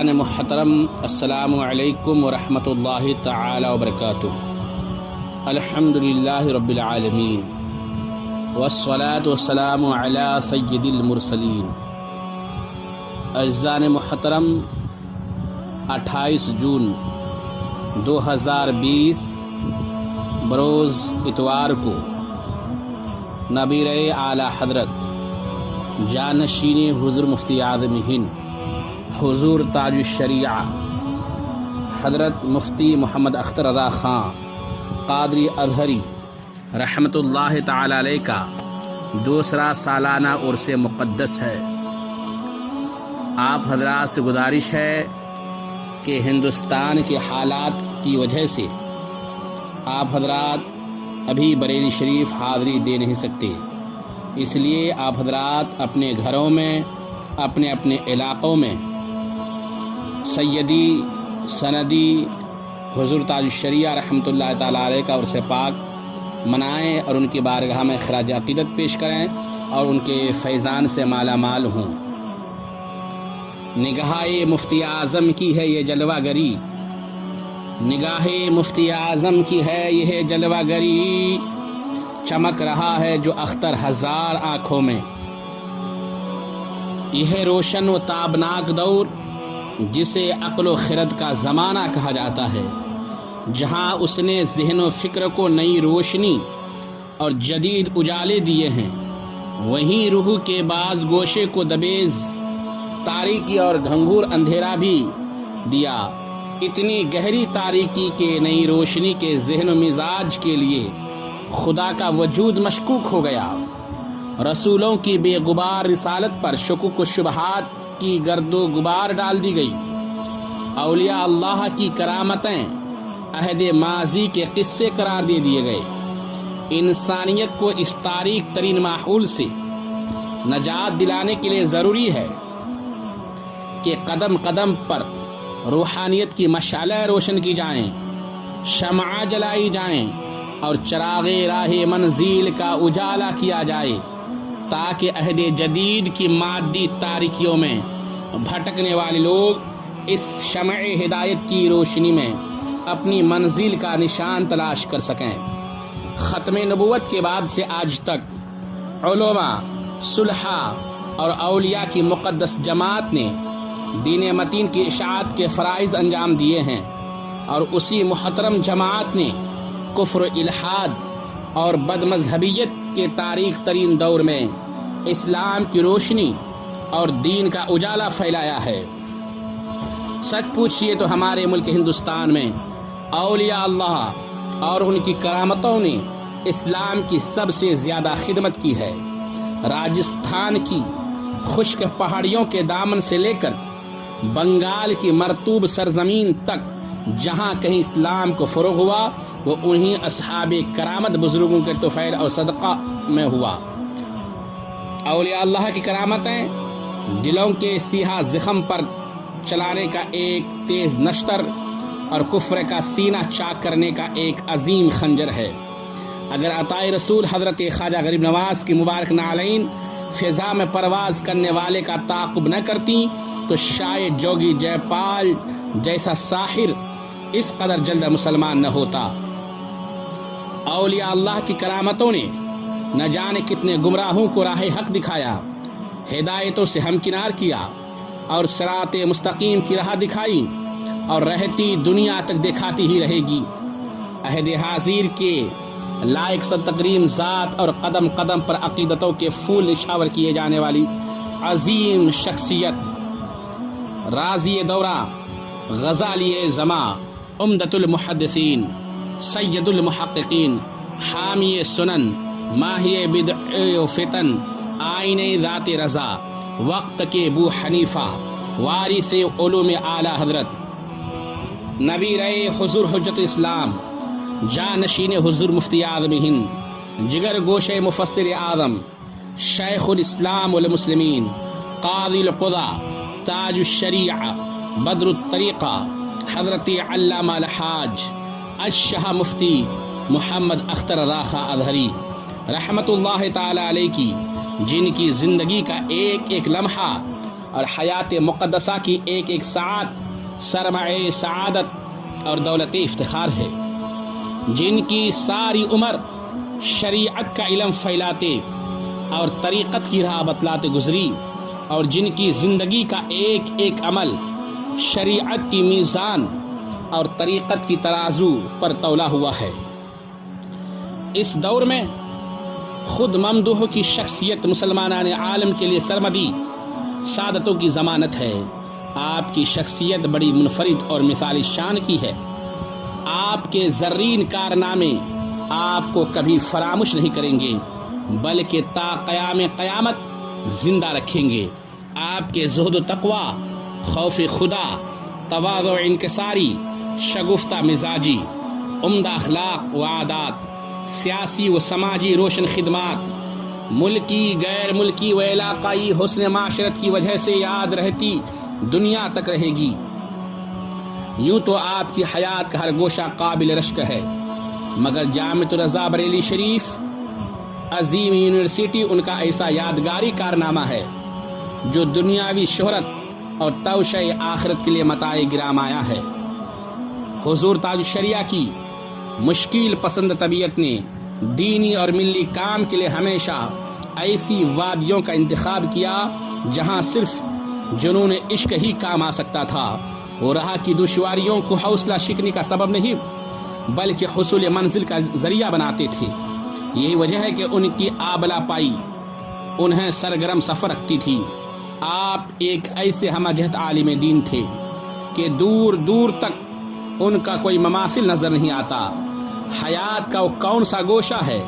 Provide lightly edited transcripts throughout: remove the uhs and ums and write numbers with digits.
عزیزان محترم، السلام علیکم ورحمۃ اللہ تعالی وبرکاتہ۔ الحمدللہ رب العالمین والصلاة والسلام علی سید المرسلین۔ عزیزان محترم، 28 جون 2020 بروز اتوار کو نبیر اعلیٰ حضرت جانشین حضور مفتی اعظم ہند حضور تاج الشریعہ حضرت مفتی محمد اختر رضا خان قادری ازہری رحمۃ اللہ تعالی علیہ کا دوسرا سالانہ عرس مقدس ہے۔ آپ حضرات سے گزارش ہے کہ ہندوستان کے حالات کی وجہ سے آپ حضرات ابھی بریلی شریف حاضری دے نہیں سکتے، اس لیے آپ حضرات اپنے گھروں میں اپنے اپنے علاقوں میں سیدی سندی حضور تاج الشریعہ رحمۃ اللہ تعالیٰ علیہ کا عرس پاک منائیں اور ان کی بارگاہ میں خراج عقیدت پیش کریں اور ان کے فیضان سے مالا مال ہوں۔ نگاہ مفتی اعظم کی ہے یہ جلوہ گری، نگاہ مفتی اعظم کی ہے یہ جلوہ گری، چمک رہا ہے جو اختر ہزار آنکھوں میں۔ یہ روشن و تابناک دور جسے عقل و خرد کا زمانہ کہا جاتا ہے، جہاں اس نے ذہن و فکر کو نئی روشنی اور جدید اجالے دیے ہیں، وہیں روح کے بعض گوشے کو دبیز تاریکی اور گھنگور اندھیرا بھی دیا۔ اتنی گہری تاریکی کے نئی روشنی کے ذہن و مزاج کے لیے خدا کا وجود مشکوک ہو گیا۔ رسولوں کی بے غبار رسالت پر شکوک و شبہات کی گرد و غبار ڈال دی گئی۔ اولیاء اللہ کی کرامتیں عہد ماضی کے قصے قرار دے دیے گئے۔ انسانیت کو اس تاریک ترین ماحول سے نجات دلانے کے لیے ضروری ہے کہ قدم قدم پر روحانیت کی مشعلیں روشن کی جائیں، شمعیں جلائی جائیں اور چراغ راہ منزل کا اجالا کیا جائے، تاکہ عہد جدید کی مادی تاریکیوں میں بھٹکنے والے لوگ اس شمع ہدایت کی روشنی میں اپنی منزل کا نشان تلاش کر سکیں۔ ختم نبوت کے بعد سے آج تک علماء، صلحاء اور اولیاء کی مقدس جماعت نے دین متین کی اشاعت کے فرائض انجام دیے ہیں، اور اسی محترم جماعت نے کفر و الحاد اور بد مذہبیت کے تاریخ ترین دور میں اسلام کی روشنی اور دین کا اجالا پھیلایا ہے۔ سچ پوچھئے تو ہمارے ملک ہندوستان میں اولیاء اللہ اور ان کی کرامتوں نے اسلام کی سب سے زیادہ خدمت کی ہے۔ راجستھان کی خشک پہاڑیوں کے دامن سے لے کر بنگال کی مرطوب سرزمین تک جہاں کہیں اسلام کو فروغ ہوا، وہ انہیں اصحاب کرامت بزرگوں کے طفیل اور صدقہ میں ہوا۔ اولیاء اللہ کی کرامتیں دلوں کے سیاہ زخم پر چلانے کا ایک تیز نشتر اور کفر کا سینہ چاک کرنے کا ایک عظیم خنجر ہے۔ اگر عطائے رسول حضرت خواجہ غریب نواز کی مبارک نعلین فضا میں پرواز کرنے والے کا تعاقب نہ کرتی تو شاید جوگی جے پال جیسا ساحر اس قدر جلد مسلمان نہ ہوتا۔ اولیاء اللہ کی کرامتوں نے نہ جانے کتنے گمراہوں کو راہ حق دکھایا، ہدایتوں سے ہمکنار کیا اور صراط مستقیم کی راہ دکھائی، اور رہتی دنیا تک دکھاتی ہی رہے گی۔ عہد حاضر کے لائق صد تکریم ذات اور قدم قدم پر عقیدتوں کے پھول نشاور کیے جانے والی عظیم شخصیت، رازی دورہ، غزالی زماں، عمدۃ المحدثین، سید المحققین، حامی سنن، ماہی بدع و فتن، آئین ذات رضا، وقت کے ابو حنیفہ، وارث علوم اعلیٰ حضرت، نبیر حضور حجت اسلام، جانشین حضور مفتی اعظم ہند، جگر گوشے مفسر اعظم، شیخ الاسلام والمسلمین، قاضی القضاء، تاج الشریعہ، بدر الطریقہ، حضرت علامہ الحاج الشاہ مفتی محمد اختر رضا خان ازہری رحمۃ اللہ تعالی علیہ کی، جن کی زندگی کا ایک ایک لمحہ اور حیات مقدسہ کی ایک ایک ساعت سرمایہ سعادت اور دولت افتخار ہے، جن کی ساری عمر شریعت کا علم پھیلاتے اور طریقت کی راہ بتلاتے گزری، اور جن کی زندگی کا ایک ایک عمل شریعت کی میزان اور طریقت کی ترازو پر تولا ہوا ہے۔ اس دور میں خود ممدوح کی شخصیت مسلمانان عالم کے لیے سرمدی سعادتوں کی ضمانت ہے۔ آپ کی شخصیت بڑی منفرد اور مثالی شان کی ہے۔ آپ کے زرین کارنامے آپ کو کبھی فراموش نہیں کریں گے، بلکہ تا قیام قیامت زندہ رکھیں گے۔ آپ کے زہد و تقوی، خوف خدا، تواضع و انکساری، شگفتہ مزاجی، عمدہ اخلاق و عادات، سیاسی و سماجی روشن خدمات، ملکی غیر ملکی و علاقائی حسن معاشرت کی وجہ سے یاد رہتی دنیا تک رہے گی۔ یوں تو آپ کی حیات کا ہر گوشہ قابل رشک ہے، مگر جامعۃ الرضا بریلی شریف عظیم یونیورسٹی ان کا ایسا یادگاری کارنامہ ہے جو دنیاوی شہرت اور توشہ آخرت کے لیے متاع گرام آیا ہے۔ حضور تاج الشریعہ کی مشکل پسند طبیعت نے دینی اور ملی کام کے لیے ہمیشہ ایسی وادیوں کا انتخاب کیا جہاں صرف جنون عشق ہی کام آ سکتا تھا۔ وہ راہ کی دشواریوں کو حوصلہ شکنی کا سبب نہیں بلکہ حصول منزل کا ذریعہ بناتے تھے۔ یہی وجہ ہے کہ ان کی آبلا پائی انہیں سرگرم سفر رکھتی تھی۔ آپ ایک ایسے ہمہ جہت عالم دین تھے کہ دور دور تک ان کا کوئی مماثل نظر نہیں آتا۔ حیات کا وہ کون سا گوشہ ہے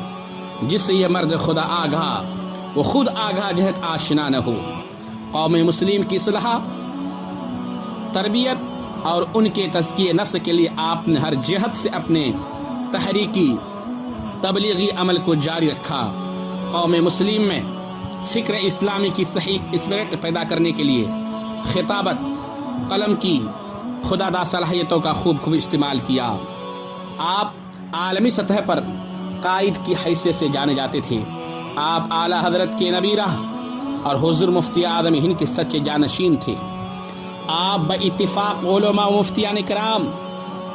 جس سے یہ مرد خدا آگاہ وہ خود آگاہ جہت آشنا نہ ہو۔ قوم مسلم کی اصلاح، تربیت اور ان کے تزکیہ نفس کے لیے آپ نے ہر جہت سے اپنے تحریکی تبلیغی عمل کو جاری رکھا۔ قوم مسلم میں فکر اسلامی کی صحیح اسپرٹ پیدا کرنے کے لیے خطابت، قلم کی خداداد صلاحیتوں کا خوب استعمال کیا۔ آپ عالمی سطح پر قائد کی حیثیت سے جانے جاتے تھے۔ آپ اعلیٰ حضرت کے نبیرہ اور حضور مفتی اعظم ہند کے سچے جانشین تھے۔ آپ باتفاق علماء و مفتیان کرام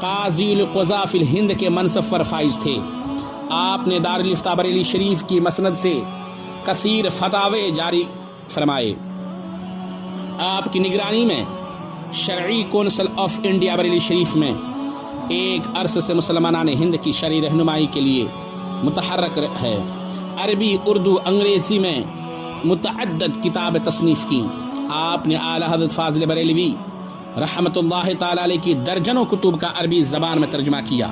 قاضی القضاء فی الہند کے منصب پر فائز تھے۔ آپ نے دارالفتہ بریلی شریف کی مسند سے کثیر فتاوے جاری فرمائے۔ آپ کی نگرانی میں شرعی کونسل آف انڈیا بریلی شریف میں ایک عرصے سے مسلمانان ہند کی شرعی رہنمائی کے لیے متحرک ہے۔ عربی، اردو، انگریزی میں متعدد کتاب تصنیف کی۔ آپ نے اعلیٰ حضرت فاضل بریلوی رحمۃ اللہ تعالی علیہ کی درجنوں کتب کا عربی زبان میں ترجمہ کیا،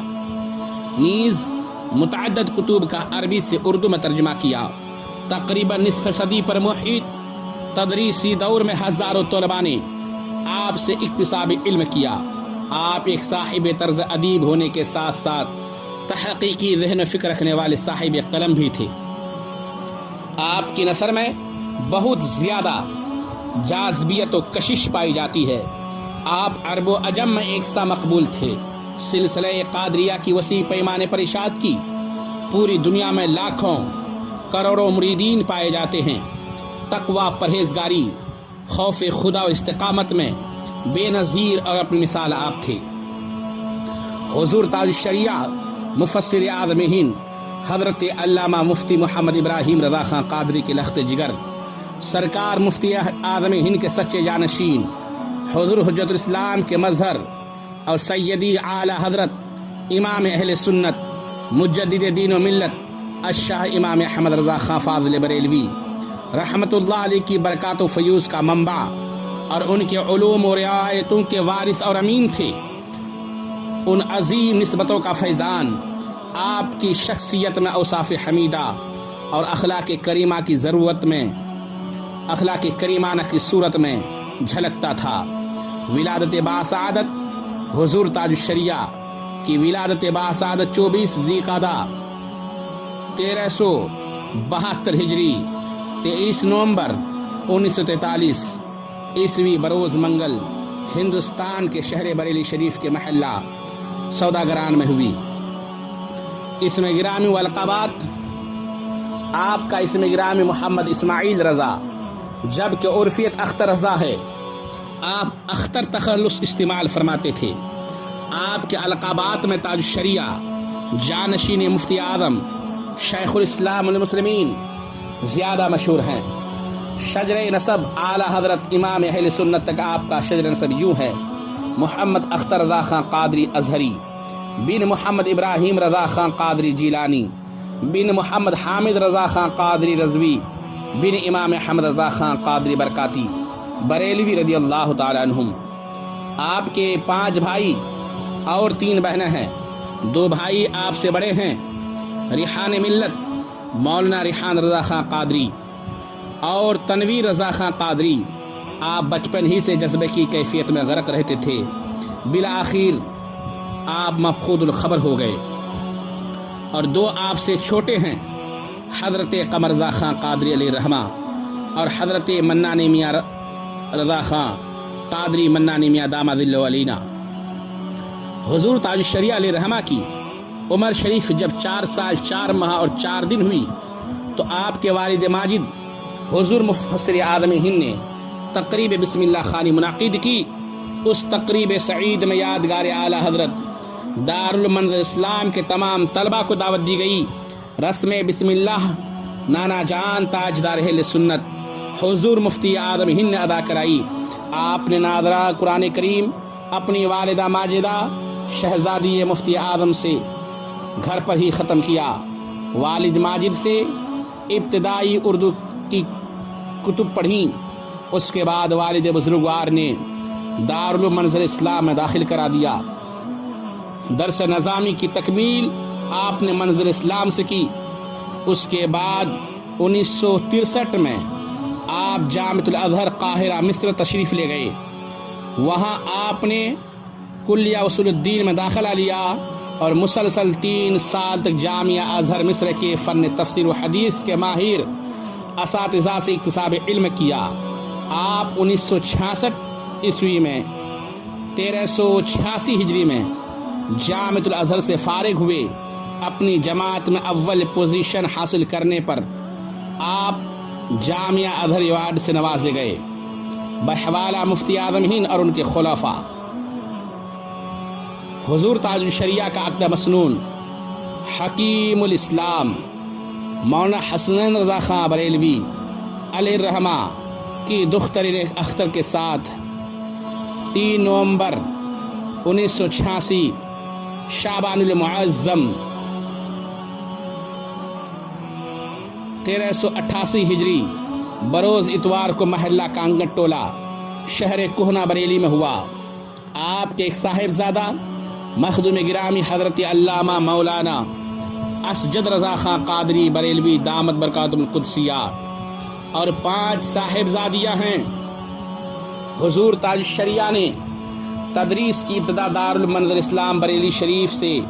نیز متعدد کتب کا عربی سے اردو میں ترجمہ کیا۔ تقریباً نصف صدی پر محیط تدریسی دور میں ہزاروں طلباء نے آپ سے اکتساب علم کیا۔ آپ ایک صاحب طرز ادیب ہونے کے ساتھ ساتھ تحقیقی ذہن و فکر رکھنے والے صاحب قلم بھی تھے۔ آپ کی نثر میں بہت زیادہ جاذبیت و کشش پائی جاتی ہے۔ آپ عرب و عجم میں ایک سا مقبول تھے۔ سلسلہ قادریہ کی وسیع پیمانے پر اشاعت کی پوری دنیا میں لاکھوں کروڑوں مریدین پائے جاتے ہیں۔ تقوی، پرہیزگاری، خوف خدا و استقامت میں بے نظیر اور اپنی مثال آپ تھے۔ حضور تاج الشریعہ مفسر اعظم ہند حضرت علامہ مفتی محمد ابراہیم رضا خان قادری کے لخت جگر، سرکار مفتی اعظم ہند کے سچے جانشین، حضور حجت الاسلام کے مظہر اور سیدی اعلیٰ حضرت امام اہل سنت مجدد دین و ملت الشاہ امام احمد رضا خان فاضل بریلوی رحمت اللہ علیہ کی برکات و فیوز کا منبع اور ان کے علوم و رعایتوں کے وارث اور امین تھے۔ ان عظیم نسبتوں کا فیضان آپ کی شخصیت میں اوصاف حمیدہ اور اخلاق کریمہ کی ضرورت میں اخلاق کریمانہ کی صورت میں جھلکتا تھا۔ ولادت باسعادت حضور تاج الشریعہ کی ولادت باسعادت 24 ذی قعدہ 1372 ہجری 23 نومبر 1943 عیسوی بروز منگل ہندوستان کے شہر بریلی شریف کے محلہ سوداگران میں ہوئی۔ اسم گرامی والقبات: آپ کا اسم گرامی محمد اسماعیل رضا، جبکہ عرفیت اختر رضا ہے۔ آپ اختر تخلص استعمال فرماتے تھے۔ آپ کے القابات میں تاج الشریعہ، جانشین مفتی اعظم، شیخ الاسلام المسلمین زیادہ مشہور ہیں۔ شجر نسب اعلیٰ حضرت امام اہل سنت تک آپ کا شجر نسب یوں ہے: محمد اختر رضا خان قادری ازہری بن محمد ابراہیم رضا خان قادری جیلانی بن محمد حامد رضا خان قادری رضوی بن امام احمد رضا خان قادری برکاتی بریلوی رضی اللہ تعالی عنہم۔ آپ کے 5 بھائی اور 3 بہنیں ہیں۔ 2 بھائی آپ سے بڑے ہیں، ریحان ملت مولانا ریحان رضا خان قادری اور تنویر رضا خان قادری۔ آپ بچپن ہی سے جذبے کی کیفیت میں غرق رہتے تھے، بالآخر آپ مفقود الخبر ہو گئے۔ اور 2 آپ سے چھوٹے ہیں، حضرت قمر رضا خان قادری علیہ الرحمہ اور حضرت منانی میاں رضا خان قادری منانی میاں داماد اللہ علینا۔ حضور تاج الشریعہ علیہ الرحمہ کی عمر شریف جب 4 سال 4 ماہ اور 4 دن ہوئی تو آپ کے والد ماجد حضور مفسر اعظم ہند نے تقریب بسم اللہ خانی منعقد کی۔ اس تقریب سعید میں یادگار اعلیٰ حضرت دارالمنظر اسلام کے تمام طلبہ کو دعوت دی گئی۔ رسم بسم اللہ نانا جان تاجدار اہل سنت حضور مفتی اعظم ہند نے ادا کرائی۔ آپ نے ناظرہ قرآن کریم اپنی والدہ ماجدہ شہزادی مفتی اعظم سے گھر پر ہی ختم کیا۔ والد ماجد سے ابتدائی اردو کی کتب پڑھیں، اس کے بعد والد بزرگوار نے دارالمنظر اسلام میں داخل کرا دیا۔ درس نظامی کی تکمیل آپ نے منظر اسلام سے کی۔ اس کے بعد 1963 میں آپ جامعۃ الازہر قاہرہ مصر تشریف لے گئے۔ وہاں آپ نے کلیہ اصول الدین میں داخلہ لیا اور مسلسل 3 سال تک جامعہ ازہر مصر کے فن تفسیر و حدیث کے ماہر اساتذہ سے اکتساب علم کیا۔ آپ 1966 عیسوی میں 1386 ہجری میں جامعۃ الازہر سے فارغ ہوئے۔ اپنی جماعت میں اول پوزیشن حاصل کرنے پر آپ جامعہ ازہر ایوارڈ سے نوازے گئے بحوالہ مفتی اعظم ہند اور ان کے خلفاء۔ حضور تاج الشریعہ کا عقد مسنون حکیم الاسلام مولانا حسنین رضا خان بریلوی علیہ الرحمہ کی دختر اختر کے ساتھ 3 نومبر 1986 شعبان المعظم 1388 ہجری بروز اتوار کو محلہ کانگن ٹولہ شہر کوہنہ بریلی میں ہوا۔ آپ کے ایک صاحبزادہ مخدوم گرامی حضرت علامہ مولانا اسجد رضا خان قادری بریلوی دامت برکاتہم القدسیہ اور 5 صاحبزادیاں ہیں۔ حضور تاج الشریعہ نے تدریس کی ابتدا دارالمنظر اسلام بریلی شریف سے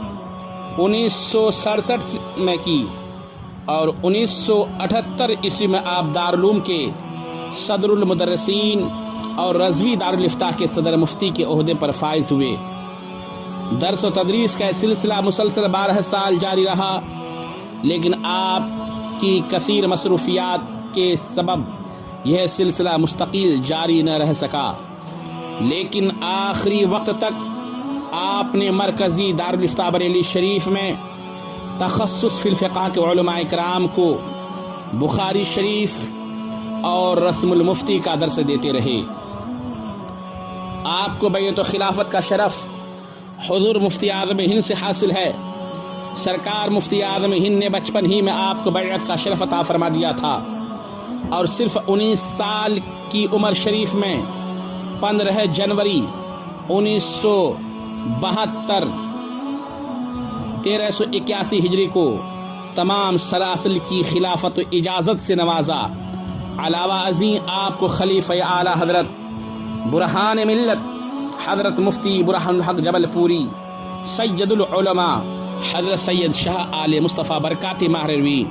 1967 میں کی اور 1978 عیسوی میں آپ دارالعلوم کے صدر المدرسین اور رضوی دارالافتاء کے صدر مفتی کے عہدے پر فائز ہوئے۔ درس و تدریس کا سلسلہ مسلسل 12 سال جاری رہا، لیکن آپ کی کثیر مصروفیات کے سبب یہ سلسلہ مستقل جاری نہ رہ سکا، لیکن آخری وقت تک آپ نے مرکزی دارالافتاء بریلی شریف میں تخصص فی الفقہ کے علماء کرام کو بخاری شریف اور رسم المفتی کا درس دیتے رہے۔ آپ کو بیعت و خلافت کا شرف حضور مفتی اعظم ہند سے حاصل ہے۔ سرکار مفتی اعظم ہند نے بچپن ہی میں آپ کو بیعت کا شرف عطا فرما دیا تھا اور صرف 19 سال کی عمر شریف میں 15 جنوری 1972 1381 ہجری کو تمام سلاسل کی خلافت و اجازت سے نوازا۔ علاوہ ازیں آپ کو خلیفہ اعلیٰ حضرت برہان ملت حضرت مفتی برہان الحق جبل پوری، سید العلماء حضرت سید شاہ آل مصطفیٰ برکاتی مہروی،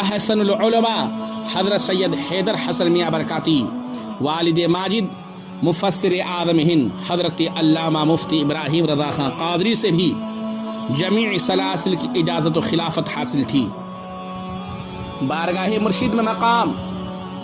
احسن العلماء حضرت سید حیدر حسن میاں برکاتی، والد ماجد مفسر اعظم ہند حضرت علامہ مفتی ابراہیم رضا خان قادری سے بھی جمیع سلاسل کی اجازت و خلافت حاصل تھی۔ بارگاہ مرشد میں مقام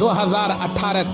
2018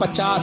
50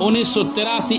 1983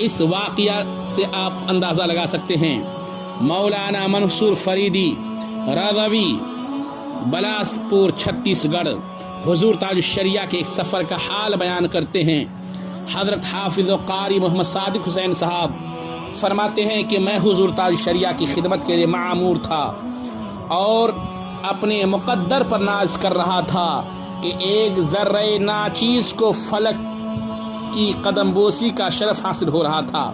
اس واقعہ سے آپ اندازہ لگا سکتے ہیں۔ مولانا منصور فریدی رضوی بلاسپور چھتیس گڑھ حضور تاج الشریعہ کے ایک سفر کا حال بیان کرتے ہیں۔ حضرت حافظ و قاری محمد صادق حسین صاحب فرماتے ہیں کہ میں حضور تاج الشریعہ کی خدمت کے لیے معمور تھا اور اپنے مقدر پر ناز کر رہا تھا کہ ایک ذرہ ناچیز کو فلک کی قدم بوسی کا شرف حاصل ہو رہا تھا۔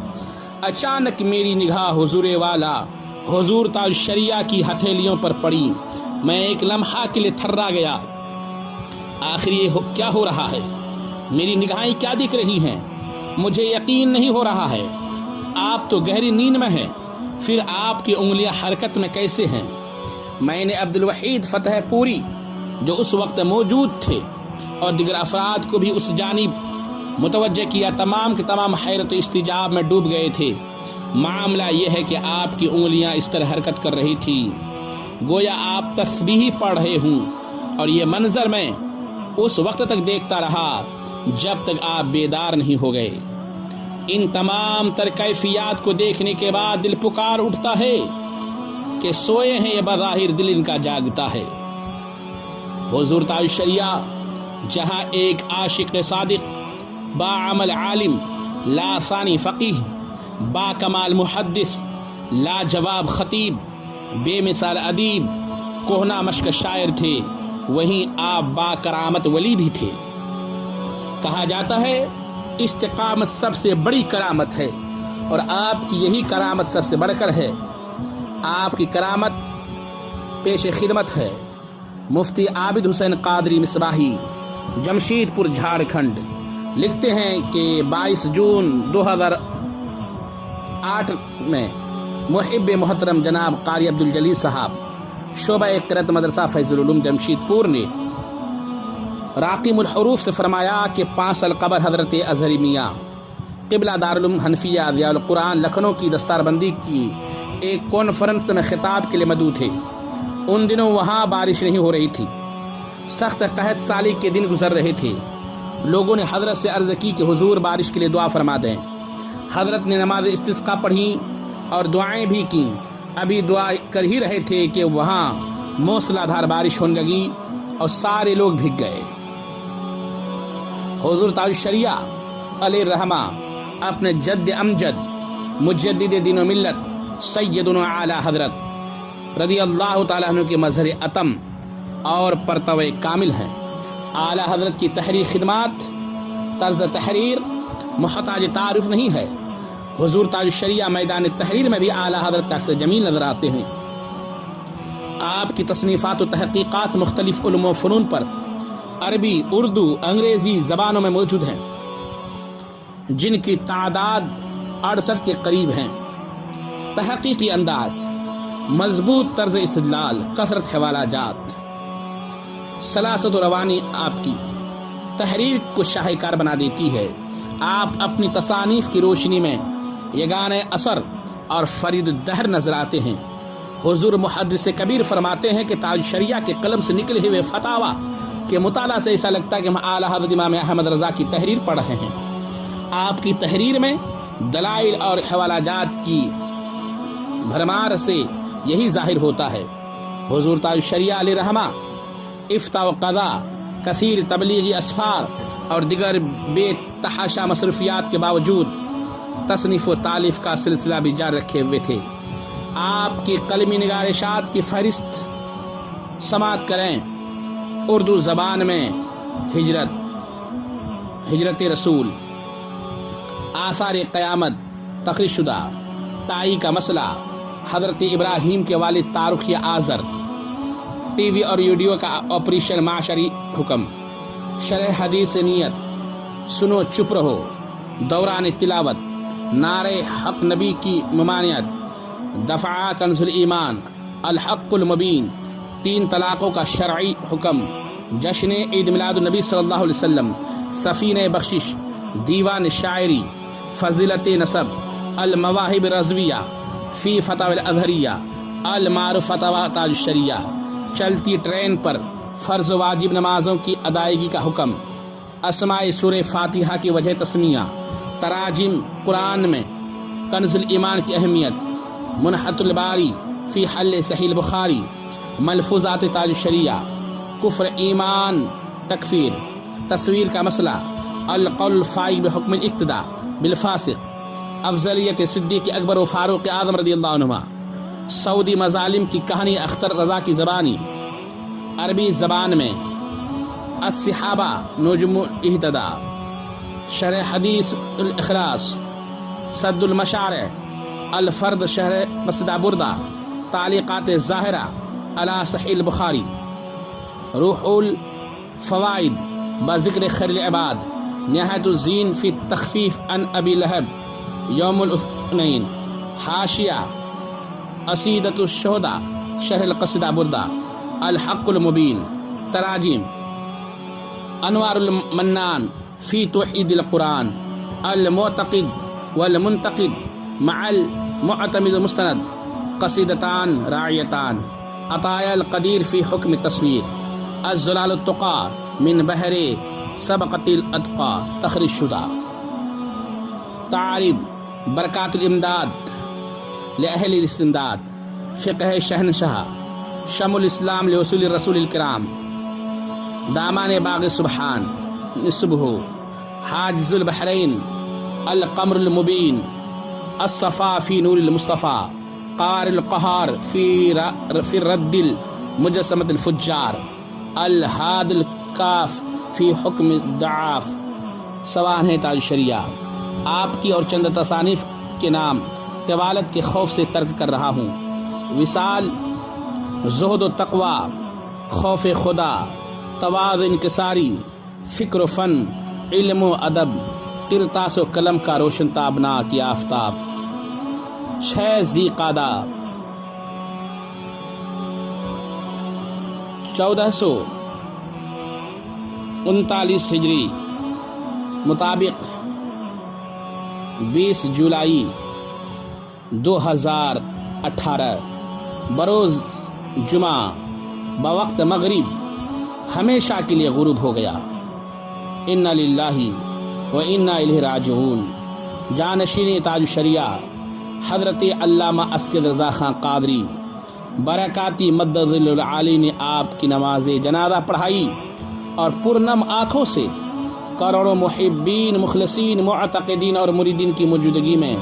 اچانک میری نگاہ حضور والا حضور تاج الشریعہ کی ہتھیلیوں پر پڑی۔ میں ایک لمحہ کے لیے تھرا گیا، آخر یہ کیا ہو رہا ہے؟ میری نگاہیں کیا دکھ رہی ہیں؟ مجھے یقین نہیں ہو رہا ہے۔ آپ تو گہری نیند میں ہیں، پھر آپ کی انگلیاں حرکت میں کیسے ہیں؟ میں نے عبدالوحید فتح پوری جو اس وقت موجود تھے اور دیگر افراد کو بھی اس جانب متوجہ کیا۔ تمام کے تمام حیرت و استجاب میں ڈوب گئے تھے۔ معاملہ یہ ہے کہ آپ کی انگلیاں اس طرح حرکت کر رہی تھی گویا آپ تسبیح پڑھ رہے ہوں، اور یہ منظر میں اس وقت تک دیکھتا رہا جب تک آپ بیدار نہیں ہو گئے۔ ان تمام تر کیفیات کو دیکھنے کے بعد دل پکار اٹھتا ہے کہ سوئے ہیں یہ بظاہر، دل ان کا جاگتا ہے۔ حضور تاج الشریعہ جہاں ایک عاشق صادق، با عمل عالم، لا ثانی فقیہ، با کمال محدث، لا جواب خطیب، بے مثال ادیب، کوہنا مشق شاعر تھے، وہیں آپ با کرامت ولی بھی تھے۔ کہا جاتا ہے استقامت سب سے بڑی کرامت ہے، اور آپ کی یہی کرامت سب سے بڑھ کر ہے۔ آپ کی کرامت پیش خدمت ہے۔ مفتی عابد حسین قادری مصباحی، جمشید پور، جھارکھنڈ، لکھتے ہیں کہ 22 جون 2008 میں محب محترم جناب قاری عبدالجلیل صاحب، شعبہ قرأت مدرسہ فیض العلوم جمشید پور نے راقم الحروف سے فرمایا کہ 5 القبر حضرت اظہری میاں قبلہ دارالعلوم حنفیہ ضیاء القرآن لکھنؤ کی دستار بندی کی ایک کانفرنس میں خطاب کے لیے مدعو تھے۔ ان دنوں وہاں بارش نہیں ہو رہی تھی، سخت قحط سالی کے دن گزر رہے تھے۔ لوگوں نے حضرت سے عرض کی کہ حضور بارش کے لیے دعا فرما دیں۔ حضرت نے نماز استسقاء پڑھی اور دعائیں بھی کیں۔ ابھی دعا کر ہی رہے تھے کہ وہاں موسلا دھار بارش ہونے لگی اور سارے لوگ بھیگ گئے۔ حضور تاج الشریعہ علیہ الرحمہ اپنے جد امجد مجدد دین و ملت سیدنا اعلی حضرت رضی اللہ تعالیٰ عنہ کے مظہر عتم اور پرتو کامل ہیں۔ اعلی حضرت کی تحریر خدمات، طرز تحریر محتاج تعارف نہیں ہے۔ حضور تاج الشریعہ میدان تحریر میں بھی اعلی حضرت کا عکس جمیل نظر آتے ہیں۔ آپ کی تصنیفات و تحقیقات مختلف علوم و فنون پر عربی، اردو، انگریزی زبانوں میں موجود ہیں، جن کی تعداد 68 کے قریب ہیں۔ تحقیقی انداز، مضبوط طرز استدلال، کثرت حوالہ جات، سلاست و روانی آپ کی تحریر کو شاہکار بنا دیتی ہے۔ آپ اپنی تصانیف کی روشنی میں یگانہ اثر اور فرید الدہر نظر آتے ہیں۔ حضور محدث کبیر فرماتے ہیں کہ تاج شریعہ کے قلم سے نکلے ہوئے فتاوی کے مطالعہ سے ایسا لگتا ہے کہ ہم اعلیٰ حضرت امام احمد رضا کی تحریر پڑھ رہے ہیں۔ آپ کی تحریر میں دلائل اور حوالہ جات کی بھرمار سے یہی ظاہر ہوتا ہے۔ حضور تاج شریعہ علیہ رحمہ افتاء و قضاء، کثیر تبلیغی اسفار اور دیگر بے تحاشا مصروفیات کے باوجود تصنیف و تالیف کا سلسلہ بھی جاری رکھے ہوئے تھے۔ آپ کی قلمی نگارشات کی فہرست سماعت کریں۔ اردو زبان میں ہجرت رسول، آثار قیامت، تخریج شدہ، تائی کا مسئلہ، حضرت ابراہیم کے والد طارق آذر، ٹی وی اور ریڈیو کا آپریشن، معاشری حکم، شرح حدیث نیت، سنو چپ رہو، دوران تلاوت، نعرہ حق نبی کی ممانعت، دفع کنز الایمان، الحق المبین، 3 طلاقوں کا شرعی حکم، جشن عید میلاد النبی صلی اللہ علیہ وسلم، سفینہ بخشش، دیوان شاعری، فضیلت نسب، المواہب رضویہ، فی فتاوی الازہریہ، المعروف فتاوی تاج الشریعہ، چلتی ٹرین پر فرض واجب نمازوں کی ادائیگی کا حکم، اسماء سورہ فاتحہ کی وجہ تسمیہ، تراجم قرآن میں کنز الایمان کی اہمیت، منحت الباری فی حل صحیح البخاری، ملفوظات تاج الشریعہ، کفر ایمان تکفیر، تصویر کا مسئلہ، القول الفائق بحکم الاقتداء بالفاسق، افضلیت صدیق اکبر و فاروق اعظم رضی اللہ عنہما، سعودی مظالم کی کہانی اختر رضا کی زبانی، عربی زبان میں الصحابہ نجم الاہتداء، شرح حدیث الاخلاص، سد المشارع، الفرد شرح قصیدہ بردہ، تعلیقات ظاہرہ علی صحیح البخاری، روح الفوائد بذکر خیر العباد، نہایت الزین فی التخفیف عن ابی لہب، یوم الاثنین، حاشیہ عصیدۃ الشہداء شرح القصیدہ بردہ، الحق المبین، تراجم انوار المنان فی توحید القرآن، المعتقد والمنتقد مع المعتمد المستند، قصیدتان راعیتان، عطایا القدیر فی حکم التصویر، الزلال التقى من بحر سبقت الاتقى تخرج شدہ، تعارب برکات الامداد لأہل الاستمداد، فقہ شہنشاہ، شمع الاسلام لوصول الرسول الکرام، دامان باغ سبحان نصبہ، حاجز البحرین، القمر المبین، الصفا فی نور المصطفیٰ، قار القہار فی رد المجسمۃ الفجار، الحاد الکاف فی حکم الضعاف، سوانح تاج الشریعہ۔ آپ کی اور چند تصانیف کے نام طوالت کے خوف سے ترک کر رہا ہوں: وصال، زہد و تقوی، خوف خدا، تواضع انکساری، فکر و فن، علم و ادب، قرطاس و قلم کا روشن تابناک یا آفتاب، 6 ذی قعدہ 1439 ہجری مطابق 20 جولائی 2018 بروز جمعہ بوقت مغرب ہمیشہ کے لیے غروب ہو گیا۔ انا للہ و انا الیہ راجعون۔ جانشین تاج الشریعہ حضرت علامہ اسجد رضا خان قادری برکاتی مدد العالی نے آپ کی نماز جنازہ پڑھائی اور پرنم آنکھوں سے کروڑوں محبین، مخلصین، معتقدین اور مریدین کی موجودگی میں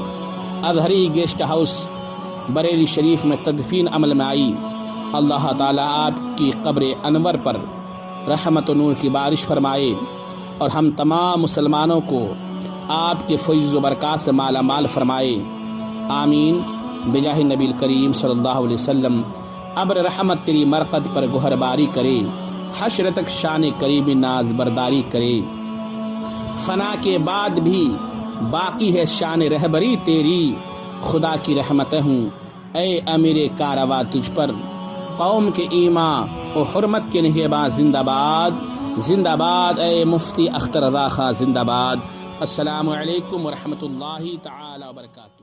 اظہری گیسٹ ہاؤس بریلی شریف میں تدفین عمل میں آئی۔ اللہ تعالیٰ آپ کی قبر انور پر رحمت و نور کی بارش فرمائے اور ہم تمام مسلمانوں کو آپ کے فیض و برکات سے مالا مال فرمائے، آمین بجاہ نبی کریم صلی اللہ علیہ وسلم۔ ابر رحمت تیری مرقد پر گہر باری کرے، حشر تک شان قریب ناز برداری کرے، فنا کے بعد بھی باقی ہے شان رہبری تیری، خدا کی رحمتیں ہوں اے امیر کارواں تجھ پر، قوم کے ایمان و حرمت کے نگہباں زندہ باد، زندہ باد اے مفتی اختر رضا خان، زندہ باد۔ السلام علیکم ورحمۃ اللہ تعالی وبرکاتہ۔